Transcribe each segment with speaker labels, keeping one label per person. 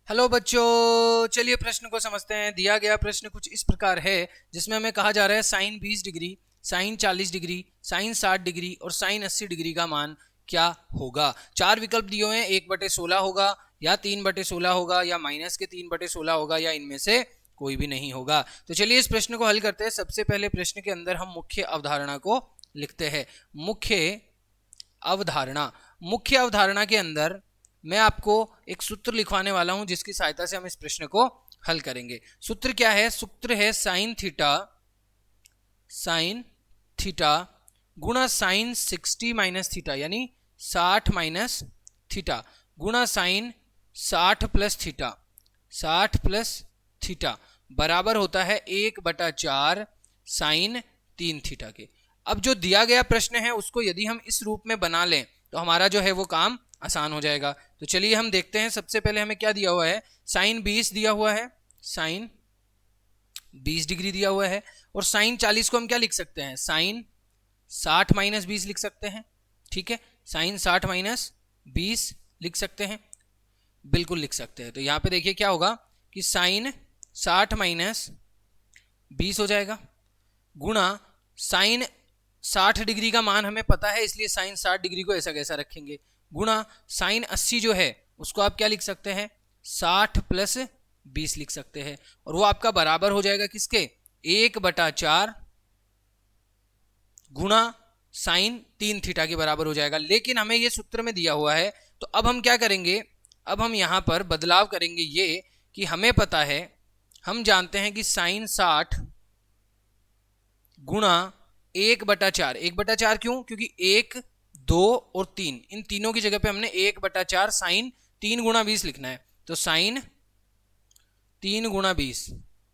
Speaker 1: Hello बच्चों, चलिए प्रश्न को समझते हैं। दिया गया प्रश्न कुछ इस प्रकार है जिसमें हमें कहा जा रहा है sine 20 degree, sine 40 degree, sine 60 degree और साइन 80 डिग्री का मान क्या होगा। चार विकल्प दिए हुए हैं, 1/16 होगा या 3/16 होगा या माइनस के 3/16 होगा या इनमें से कोई भी नहीं होगा। तो चलिए इस प्रश्न को हल करते हैं। सबसे पहले प्रश्न के अंदर हम मुख्य अवधारणा को लिखते हैं। मुख्य अवधारणा के अंदर मैं आपको एक सूत्र लिखवाने वाला हूं जिसकी सहायता से हम इस प्रश्न को हल करेंगे। सूत्र क्या है? सूत्र है साइन थीटा गुणा साइन 60 माइनस थीटा यानी 60 माइनस थीटा गुणा साइन 60 प्लस थीटा बराबर होता है 1/4 साइन 3 थीटा के। अब जो दिया गया प्रश्न है उसको यदि हम इस रूप में बना लें तो हमारा जो है वो काम आसान हो जाएगा। तो चलिए हम देखते हैं। सबसे पहले हमें क्या दिया हुआ है? साइन 20 दिया हुआ है, साइन 20 डिग्री दिया हुआ है। और साइन 40 को हम क्या लिख सकते हैं? साइन 60 माइनस 20 लिख सकते हैं। ठीक है, साइन 60 माइनस 20 लिख सकते हैं, बिल्कुल लिख सकते हैं। तो यहां पे देखिए क्या होगा कि साइन 60 माइनस 20 हो जाएगा गुणा साइन 60 डिग्री का मान हमें पता है इसलिए साइन 60 डिग्री को ऐसा कैसा रखेंगे, गुणा साइन 80 जो है उसको आप क्या लिख सकते हैं? 60 प्लस 20 लिख सकते हैं। और वो आपका बराबर हो जाएगा किसके? 1/4 गुणा साइन 3 थीटा के बराबर हो जाएगा। लेकिन हमें ये सूत्र में दिया हुआ है तो अब हम क्या करेंगे? अब हम यहां पर बदलाव करेंगे ये कि हमें पता है, हम जानते हैं कि साइन 60 गुणा 1/4। 1/4 क्यों? क्योंकि 1, 2 और 3 इन तीनों की जगह पे हमने 1/4 साइन 3 गुणा 20 लिखना है। तो साइन 3 गुणा 20।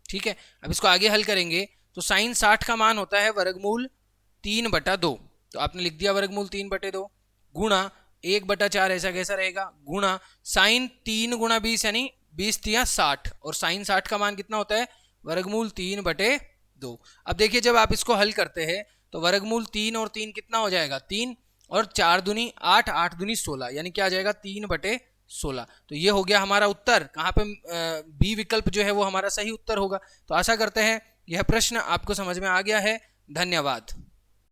Speaker 1: ठीक है, अब इसको आगे हल करेंगे तो साइन 60 का मान होता है वर्गमूल 3/2। तो आपने लिख दिया वर्गमूल 3/2 गुणा 1/4 ऐसा कैसा रहेगा, गुणा साइन 3 गुणा 20 यानी 20 तिया 60 और साइन 60 का मान कितना होता है? वर्गमूल 3/2। अब देखिए जब आप इसको हल करते हैं तो वर्गमूल 3 और 3 कितना हो जाएगा? 3 और 4 दूनी 8, 8 दूनी 16 यानी क्या आ जाएगा? 3/16। तो ये हो गया हमारा उत्तर। कहाँ पे बी विकल्प जो है वो हमारा सही उत्तर होगा। तो आशा करते हैं यह प्रश्न आपको समझ में आ गया है। धन्यवाद।